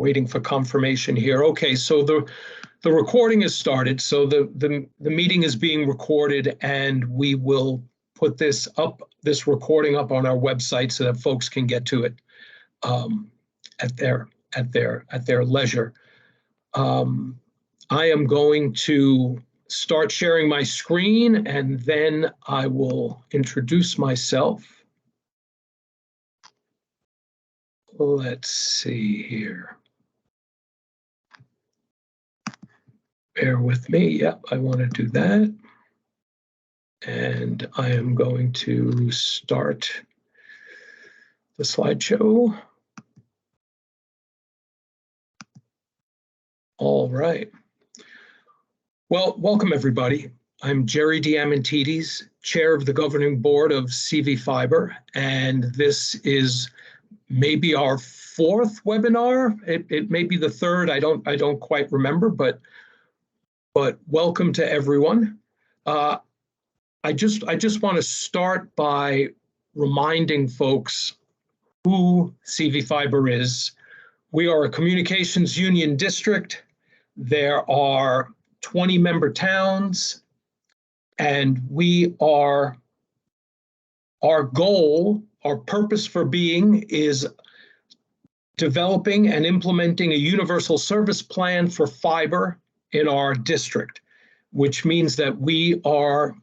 Waiting for confirmation here. Okay, so the recording has started. So the meeting is being recorded, and we will put this recording up on our website so that folks can get to it at their leisure. I am going to start sharing my screen, and then I will introduce myself. Let's see here. Bear with me. Yep, I want to do that. And I am going to start the slideshow. All right. Well, welcome everybody. I'm Jerry Diamantidis, Chair of the Governing Board of CVFiber, and this is maybe our fourth webinar. It may be the third. I don't quite remember, but welcome to everyone. I just want to start by reminding folks who CVFiber is. We are a communications union district. There are 20 member towns, and our goal, our purpose for being is developing and implementing a universal service plan for fiber in our district, which means that we are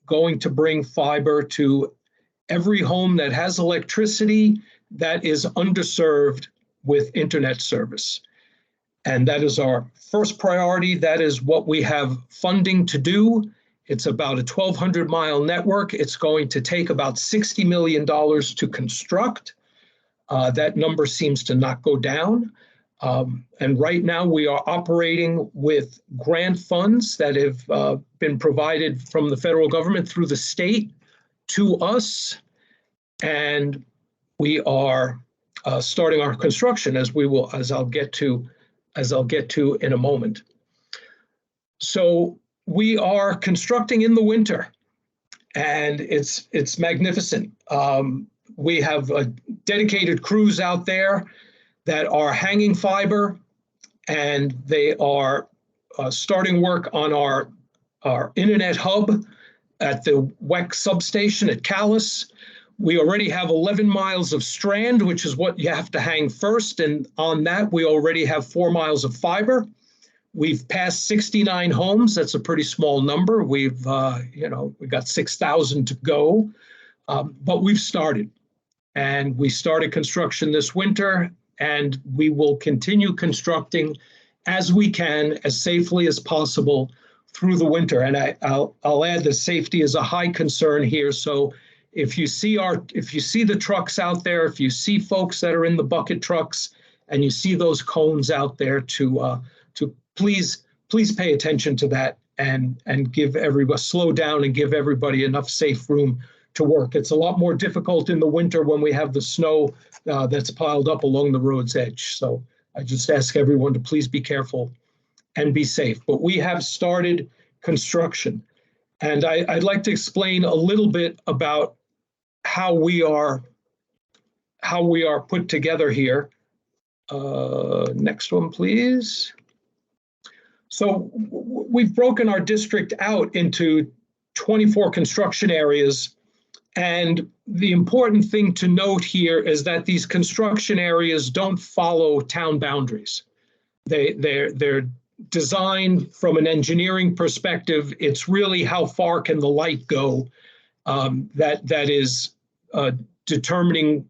going to bring fiber to every home that has electricity that is underserved with internet service. And that is our first priority. That is what we have funding to do. It's about a 1,200-mile network. It's going to take about $60 million to construct. That number seems to not go down. And right now we are operating with grant funds that have been provided from the federal government through the state to us. And we are starting our construction as I'll get to in a moment. So we are constructing in the winter, and it's magnificent. We have dedicated crews out there that are hanging fiber, and they are starting work on our internet hub at the WEC substation at Calais. We already have 11 miles of strand, which is what you have to hang first, and on that we already have 4 miles of fiber. We've passed 69 homes. That's a pretty small number. We've got 6,000 to go, but we've started, and we started construction this winter. And we will continue constructing as we can, as safely as possible through the winter. And I'll add that safety is a high concern here. So if you see the trucks out there, if you see folks that are in the bucket trucks, and you see those cones out there, to please pay attention to that and give everybody, slow down and give everybody enough safe room to work. It's a lot more difficult in the winter when we have the snow that's piled up along the road's edge. So I just ask everyone to please be careful and be safe. But we have started construction, and I'd like to explain a little bit about how we are put together here. Next one, please. So we've broken our district out into 24 construction areas. And the important thing to note here is that these construction areas don't follow town boundaries. They're designed from an engineering perspective. It's really how far can the light go that is determining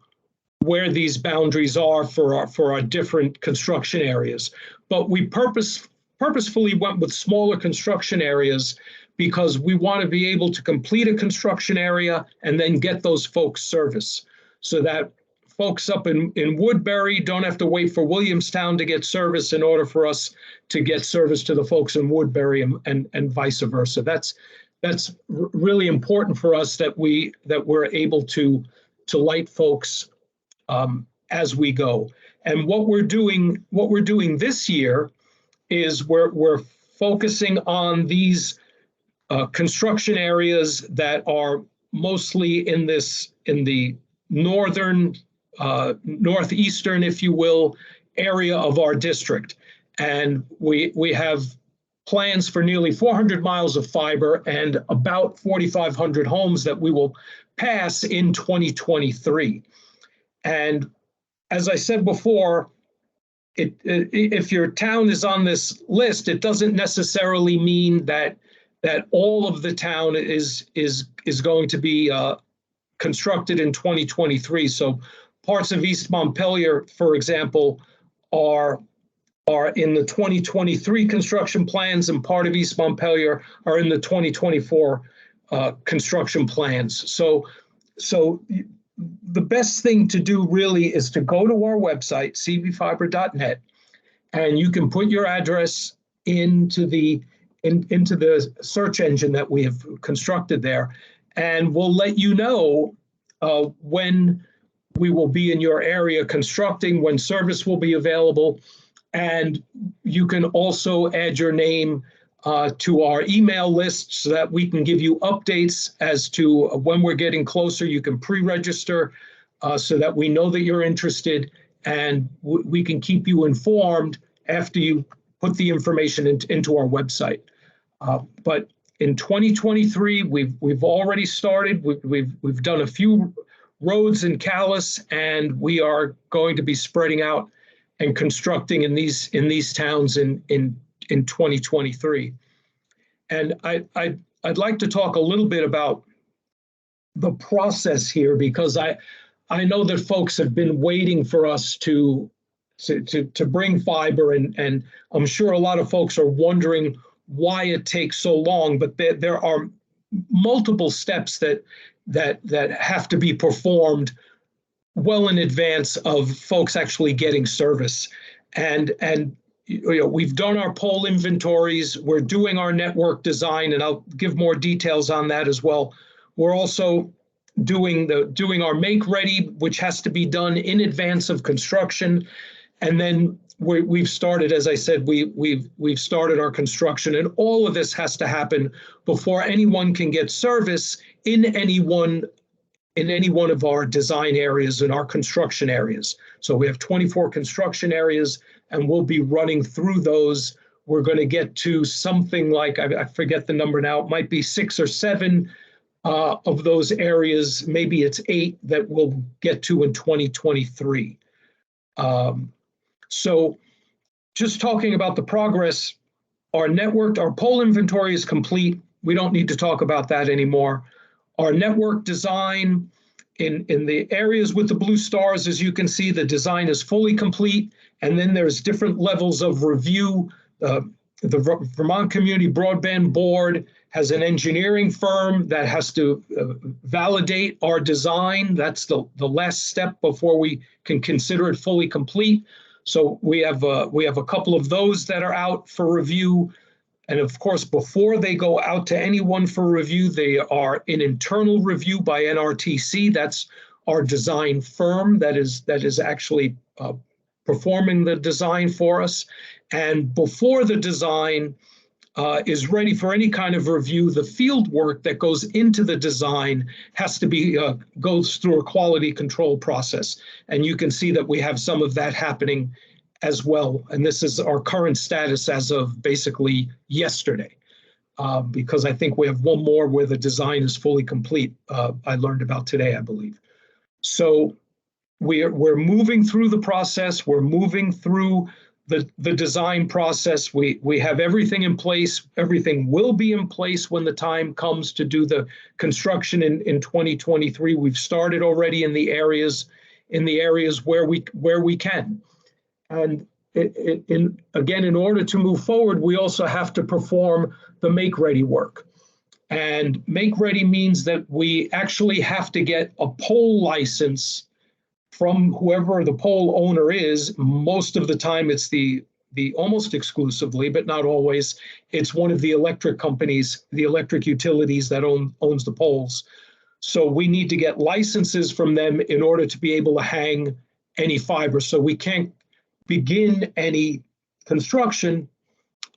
where these boundaries are for our different construction areas. But we purposefully went with smaller construction areas because we want to be able to complete a construction area and then get those folks service, so that folks up in Woodbury don't have to wait for Williamstown to get service in order for us to get service to the folks in Woodbury, and vice versa. That's really important for us, that we're able to light folks as we go. And what we're doing this year is we're focusing on these construction areas that are mostly in the northern, northeastern, if you will, area of our district. And we have plans for nearly 400 miles of fiber and about 4,500 homes that we will pass in 2023. And as I said before, if your town is on this list, it doesn't necessarily mean that all of the town is going to be constructed in 2023. So parts of East Montpelier, for example, are in the 2023 construction plans, and part of East Montpelier are in the 2024 construction plans. So the best thing to do really is to go to our website, cvfiber.net, and you can put your address into the search engine that we have constructed there, and we'll let you know when we will be in your area constructing, when service will be available. And you can also add your name to our email list so that we can give you updates as to when we're getting closer. You can pre-register so that we know that you're interested, and we can keep you informed after you put the information into our website. But in 2023, we've already started. We've done a few roads in Calais, and we are going to be spreading out and constructing in these towns in 2023. And I'd like to talk a little bit about the process here, because I know that folks have been waiting for us to bring fiber, and I'm sure a lot of folks are wondering why it takes so long, but there are multiple steps that have to be performed well in advance of folks actually getting service. And we've done our pole inventories, we're doing our network design, and I'll give more details on that as well. We're also doing our make ready, which has to be done in advance of construction. And then we've started, as I said, we've started our construction, and all of this has to happen before anyone can get service in any one of our design areas and our construction areas. So we have 24 construction areas, and we'll be running through those. We're going to get to something like, I forget the number now, it might be 6 or 7 of those areas, maybe it's 8 that we'll get to in 2023. So just talking about the progress, our pole inventory is complete. We don't need to talk about that anymore. Our network design in the areas with the blue stars, as you can see, the design is fully complete. And then there's different levels of review. The Vermont Community Broadband Board has an engineering firm that has to validate our design. That's the last step before we can consider it fully complete. So we have a couple of those that are out for review. And of course, before they go out to anyone for review, they are in internal review by NRTC. That's our design firm that is actually performing the design for us. And before the design is ready for any kind of review, the field work that goes into the design has to be goes through a quality control process. And you can see that we have some of that happening as well. And this is our current status as of basically yesterday, because I think we have one more where the design is fully complete. I learned about today, I believe. So we're moving through the process. We're moving through the design process. We have everything in place. Everything will be in place when the time comes to do the construction in 2023. We've started already in the areas where we can. And in order to move forward, we also have to perform the make ready work. And make ready means that we actually have to get a pole license from whoever the pole owner is. Most of the time it's the almost exclusively, but not always, it's one of the electric companies, the electric utilities that owns the poles. So we need to get licenses from them in order to be able to hang any fiber. So we can't begin any construction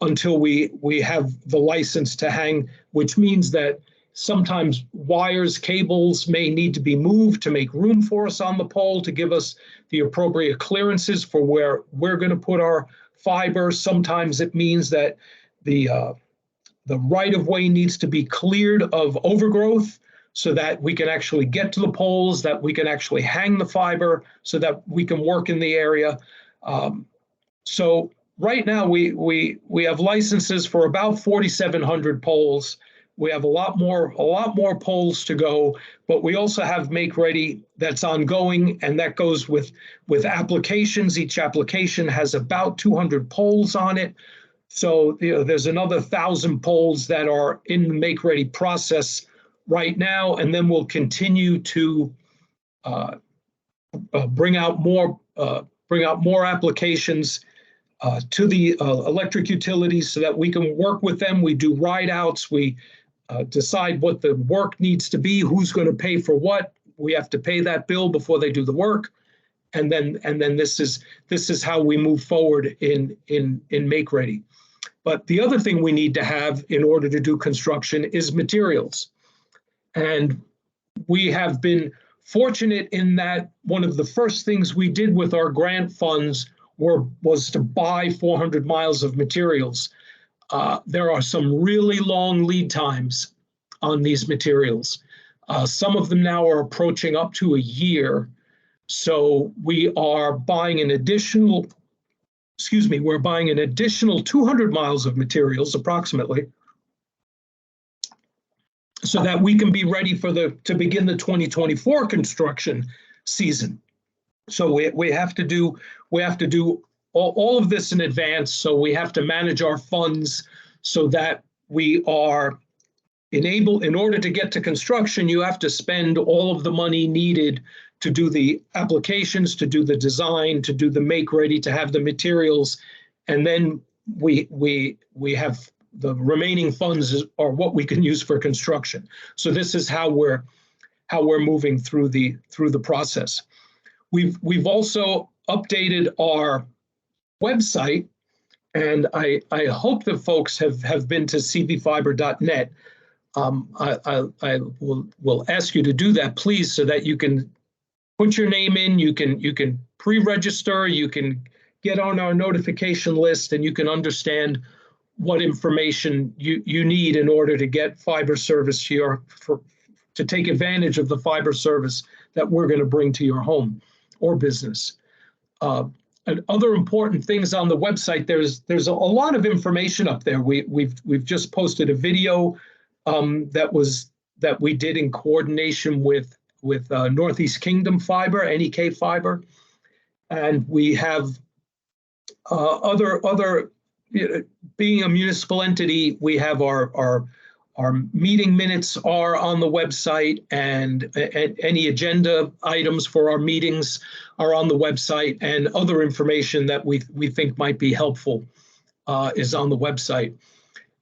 until we have the license to hang, which means that Sometimes wires, cables may need to be moved to make room for us on the pole to give us the appropriate clearances for where we're going to put our fiber. Sometimes it means that the right-of-way needs to be cleared of overgrowth so that we can actually get to the poles, that we can actually hang the fiber, so that we can work in the area. So right now we have licenses for about 4,700 poles. We have a lot more poles to go, but we also have Make Ready that's ongoing, and that goes with applications. Each application has about 200 poles on it. So there's another 1,000 poles that are in the Make Ready process right now, and then we'll continue to bring out more applications to the electric utilities so that we can work with them. We do ride outs. We decide what the work needs to be, who's going to pay for what. We have to pay that bill before they do the work, and then this is how we move forward in Make Ready. But the other thing we need to have in order to do construction is materials. And we have been fortunate in that one of the first things we did with our grant funds was to buy 400 miles of materials. There are some really long lead times on these materials. Some of them now are approaching up to a year. So we are buying an additional, we're buying an additional 200 miles of materials approximately, so that we can be ready to begin the 2024 construction season. So we have to do all of this in advance. So we have to manage our funds so that we are in order to get to construction, you have to spend all of the money needed to do the applications, to do the design, to do the Make Ready, to have the materials, and then we have the remaining funds are what we can use for construction. So this is how we're moving through the process. We've also updated our website, and I hope that folks have been to cvfiber.net. I will ask you to do that, please, so that you can put your name in, you can pre-register, you can get on our notification list, and you can understand what information you need in order to get fiber service here, to take advantage of the fiber service that we're going to bring to your home or business. And other important things on the website, there's a lot of information up there. We've just posted a video that we did in coordination with Northeast Kingdom Fiber, NEK Fiber, and we have other. Being a municipal entity, we have our meeting minutes are on the website, and any agenda items for our meetings are on the website, and other information that we think might be helpful is on the website.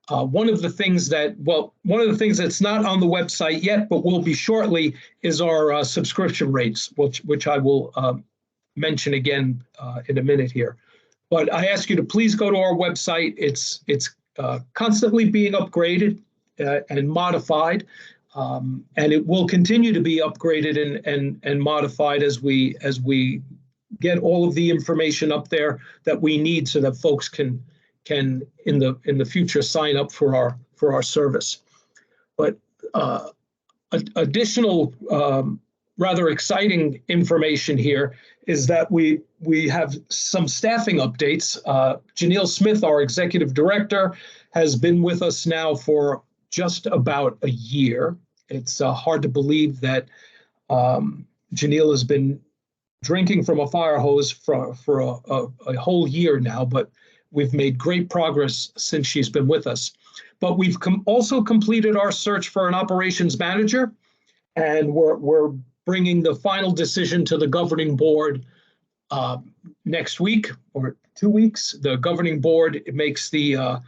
One of the things that's not on the website yet, but will be shortly, is our subscription rates, which I will mention again in a minute here. But I ask you to please go to our website. It's constantly being upgraded and modified, and it will continue to be upgraded and modified as we get all of the information up there that we need, so that folks can in the future sign up for our service. But additional rather exciting information here is that we have some staffing updates. Janelle Smith, our executive director, has been with us now for just about a year. It's hard to believe that Janelle has been drinking from a fire hose for a whole year now, but we've made great progress since she's been with us. But we've also completed our search for an operations manager, and we're bringing the final decision to the governing board next week or 2 weeks. The governing board makes the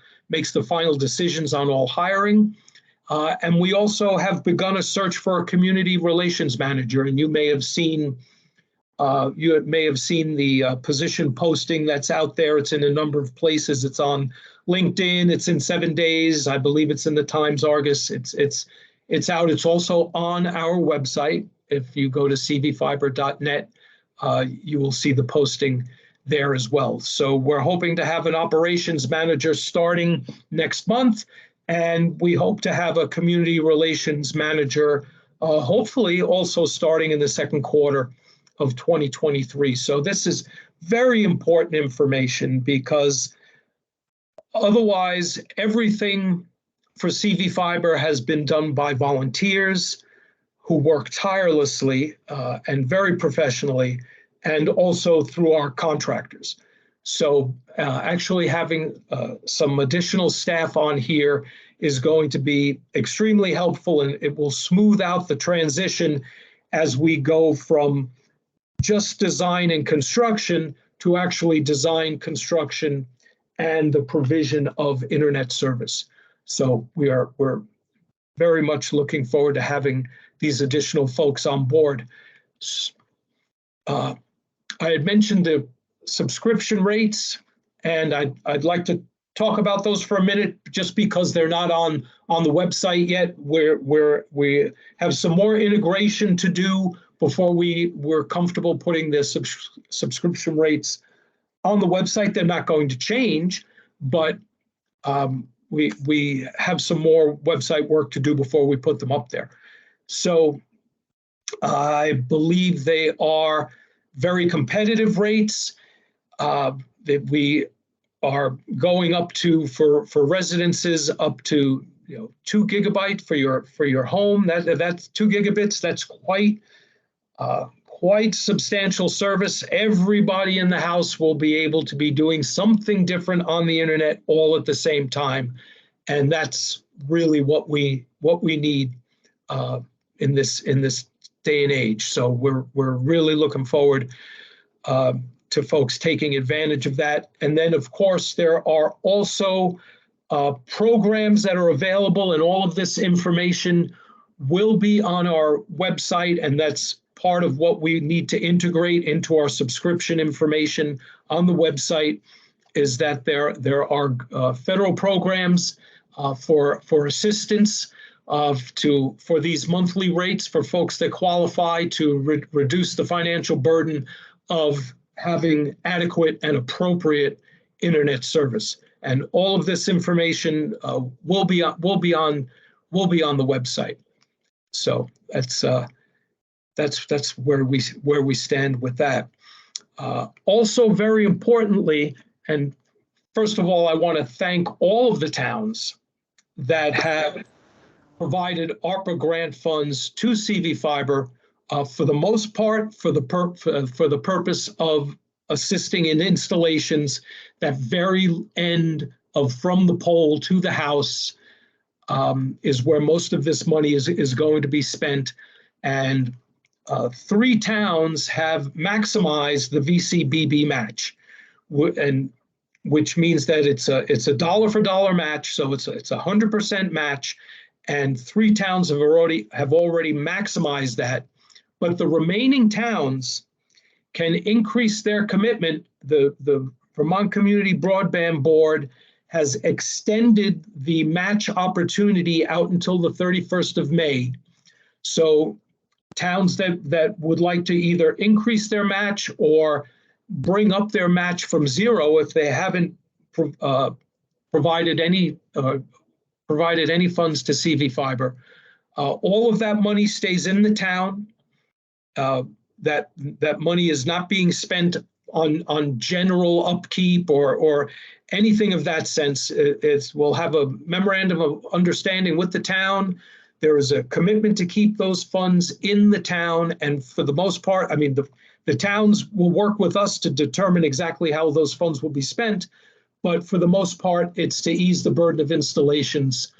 final decisions on all hiring. And we also have begun a search for a community relations manager, and you may have seen the position posting that's out there. It's in a number of places. It's on LinkedIn. It's in 7 Days. I believe it's in the Times Argus. it's out. It's also on our website. If you go to cvfiber.net, you will see the posting there as well. So we're hoping to have an operations manager starting next month, and we hope to have a community relations manager hopefully also starting in the second quarter of 2023. So this is very important information, because otherwise everything for CVFiber has been done by volunteers who work tirelessly and very professionally, and also through our contractors. So actually having some additional staff on here is going to be extremely helpful, and it will smooth out the transition as we go from just design and construction to actually design, construction, and the provision of internet service. So we're very much looking forward to having these additional folks on board. I had mentioned the subscription rates, and I'd like to talk about those for a minute, just because they're not on the website yet. We have some more integration to do before we're comfortable putting the subscription rates on the website. They're not going to change, but we have some more website work to do before we put them up there. So I believe they are very competitive rates that we are going up to for residences up to 2 gigabyte for your home. That's 2 gigabits. That's quite substantial service. Everybody in the house will be able to be doing something different on the internet all at the same time, and that's really what we need in this day and age. So we're really looking forward to folks taking advantage of that. And then, of course, there are also programs that are available, and all of this information will be on our website, and that's part of what we need to integrate into our subscription information on the website, is that there are federal programs for assistance for these monthly rates for folks that qualify, to reduce the financial burden of having adequate and appropriate internet service. And all of this information will be on the website. So that's where we stand with that. Also, very importantly, and first of all, I want to thank all of the towns that have provided ARPA grant funds to CVFiber, for the most part, for the purpose of assisting in installations. That very end of from the pole to the house is where most of this money is going to be spent. And 3 towns have maximized the VCBB match, and which means that it's a dollar for dollar match, so it's 100% match, and 3 towns have already maximized that. But the remaining towns can increase their commitment. The Vermont Community Broadband Board has extended the match opportunity out until the 31st of May. So towns that would like to either increase their match or bring up their match from 0 if they haven't provided any funds to CVFiber. All of that money stays in the town. That money is not being spent on general upkeep or anything of that sense. We'll have a memorandum of understanding with the town. There is a commitment to keep those funds in the town, and for the most part, I mean, the towns will work with us to determine exactly how those funds will be spent, but for the most part, it's to ease the burden of installations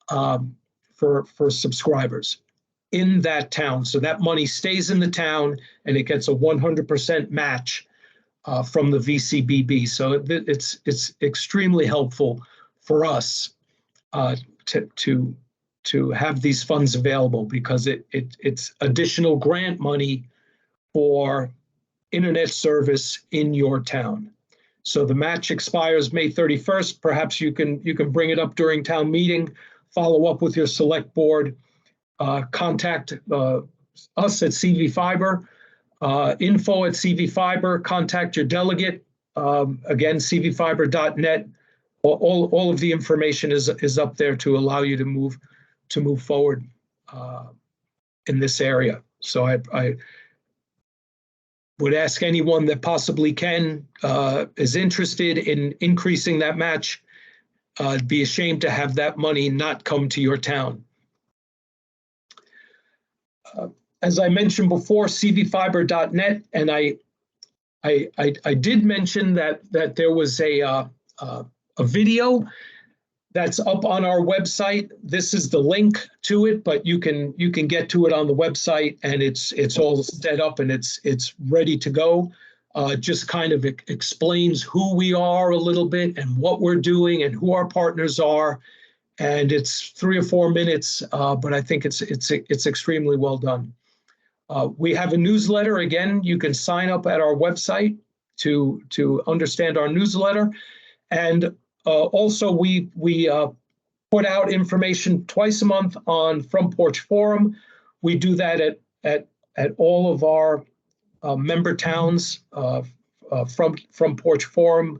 for subscribers in that town. So that money stays in the town, and it gets a 100% match from the VCBB. So it's extremely helpful for us to have these funds available, because it's additional grant money for internet service in your town. So the match expires May 31st. Perhaps you can bring it up during town meeting, follow up with your select board, contact us at CVFiber, info at CVFiber, contact your delegate. Again, cvfiber.net. All of the information is up there to allow you to move forward in this area. So I would ask anyone that possibly is interested in increasing that match, be ashamed to have that money not come to your town. As I mentioned before, cvfiber.net, and I did mention that there was a video that's up on our website. This is the link to it, but you can get to it on the website, and it's all set up and it's ready to go. Just kind of explains who we are a little bit and what we're doing and who our partners are. And it's 3 or 4 minutes, but I think it's extremely well done. We have a newsletter. Again, you can sign up at our website to understand our newsletter. And also, we put out information twice a month on Front Porch Forum. We do that at all of our member towns from Front Porch Forum,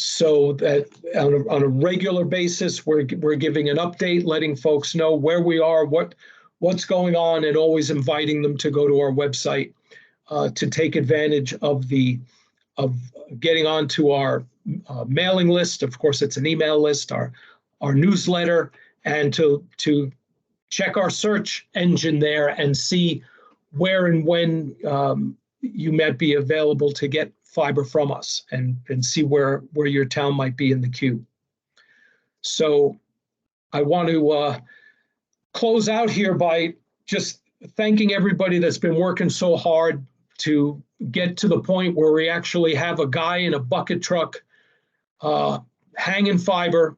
so that on a regular basis we're giving an update, letting folks know where we are, what's going on, and always inviting them to go to our website to take advantage of getting onto our mailing list. Of course, it's an email list, our newsletter, and to check our search engine there and see where and when you might be available to get fiber from us, and see where your town might be in the queue. So I want to close out here by just thanking everybody that's been working so hard to get to the point where we actually have a guy in a bucket truck hanging fiber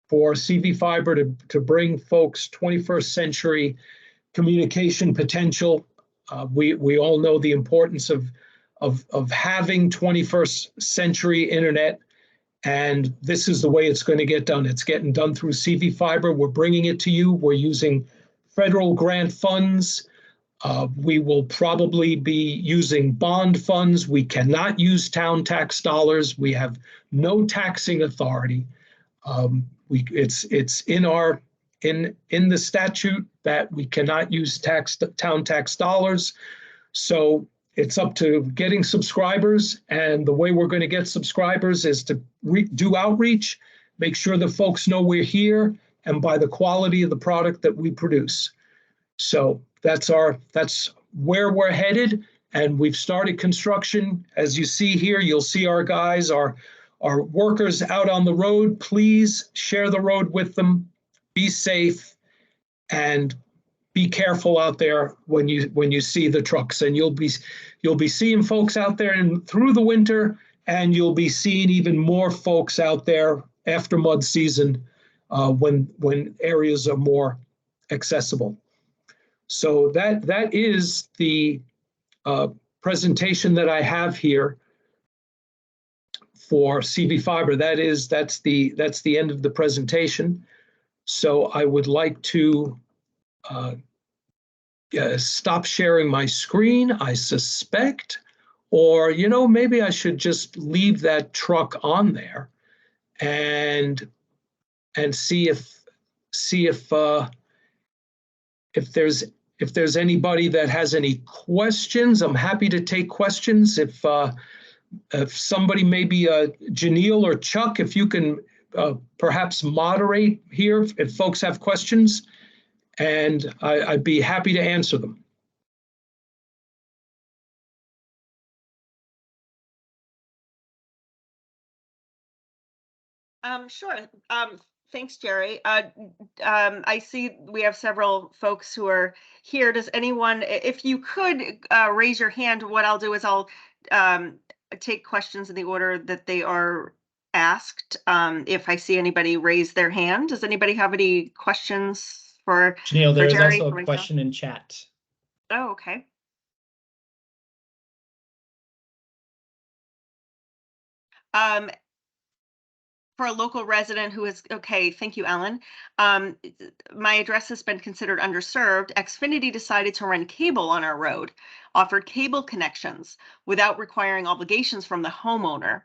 for CVFiber to bring folks 21st century communication potential. We all know the importance of having 21st century internet, and this is the way it's going to get done. It's getting done through CVFiber. We're bringing it to you. We're using federal grant funds. We will probably be using bond funds. We cannot use town tax dollars. We have no taxing authority. It's in the statute that we cannot use town tax dollars. So it's up to getting subscribers, and the way we're going to get subscribers is to do outreach, make sure that folks know we're here, and by the quality of the product that we produce. So that's where we're headed, and we've started construction. As you see here, you'll see our guys, our workers out on the road. Please share the road with them. Be safe, and be careful out there when you see the trucks. And you'll be seeing folks out there through the winter, and you'll be seeing even more folks out there after mud season when areas are more accessible. So that is the presentation that I have here for CVFiber. That's the end of the presentation. So I would like to stop sharing my screen, I suspect, or maybe I should just leave that truck on there and see if there's anybody that has any questions. I'm happy to take questions. If somebody, maybe Janelle or Chuck, if you can perhaps moderate here if folks have questions, and I'd be happy to answer them. Sure. Thanks, Jerry. I see we have several folks who are here. Does anyone, if you could raise your hand, what I'll do is I'll take questions in the order that they are asked. If I see anybody raise their hand, does anybody have any questions for Janelle? There is Jerry, also a question in chat. Oh, okay. for a local resident who is, okay, thank you, Ellen. My address has been considered underserved. Xfinity decided to run cable on our road, offered cable connections without requiring obligations from the homeowner.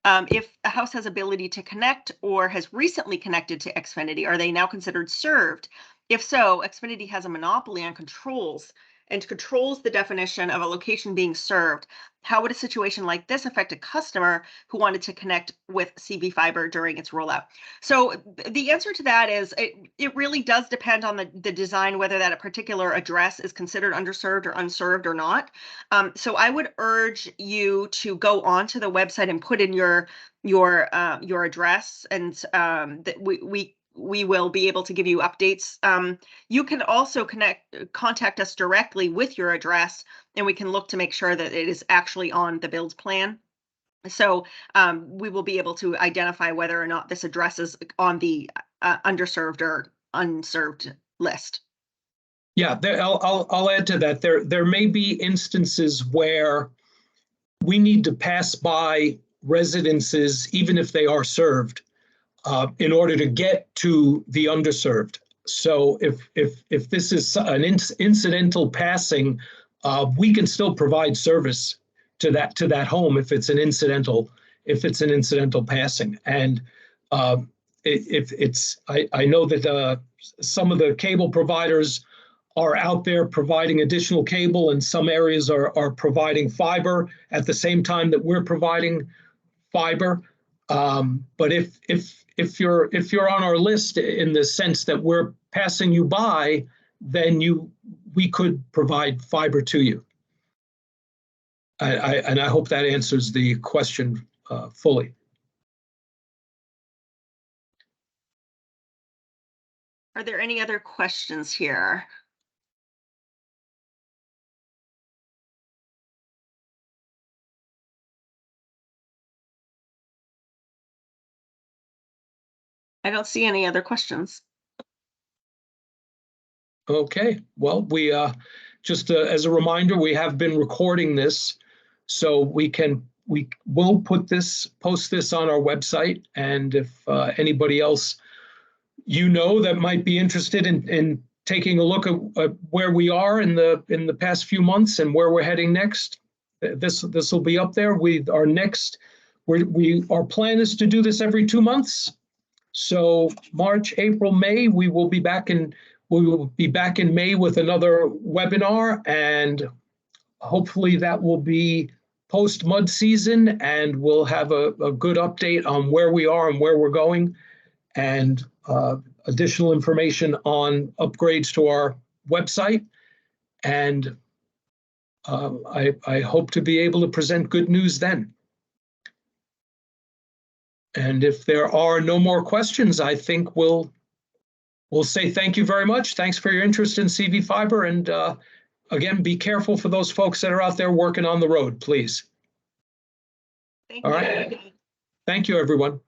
If a house has ability to connect or has recently connected to Xfinity, are they now considered served? If so, Xfinity has a monopoly on controls and controls the definition of a location being served. How would a situation like this affect a customer who wanted to connect with CVFiber during its rollout? So the answer to that is it really does depend on the design, whether that a particular address is considered underserved or unserved or not. So I would urge you to go onto the website and put in your address, and that we will be able to give you updates. You can also contact us directly with your address, and we can look to make sure that it is actually on the build plan. So we will be able to identify whether or not this address is on the underserved or unserved list. Yeah, I'll add to that. There may be instances where we need to pass by residences, even if they are served, in order to get to the underserved. So if this is an incidental passing, we can still provide service to that home if it's an incidental passing. And I know that some of the cable providers are out there providing additional cable, and some areas are providing fiber at the same time that we're providing fiber. But if you're on our list in the sense that we're passing you by, then we could provide fiber to you. And I hope that answers the question fully. Are there any other questions here? I don't see any other questions. Okay, well, we just as a reminder, we have been recording this, so we will post this on our website, and if anybody else that might be interested in taking a look at where we are in the past few months and where we're heading next, this will be up there. Our plan is to do this every 2 months. So March, April, May, we will be back in May with another webinar, and hopefully that will be post mud season, and we'll have a good update on where we are and where we're going, and additional information on upgrades to our website. And I hope to be able to present good news then. And if there are no more questions, I think we'll say thank you very much. Thanks for your interest in CVFiber. And again, be careful for those folks that are out there working on the road, please. Thank you. All right. Thank you, everyone.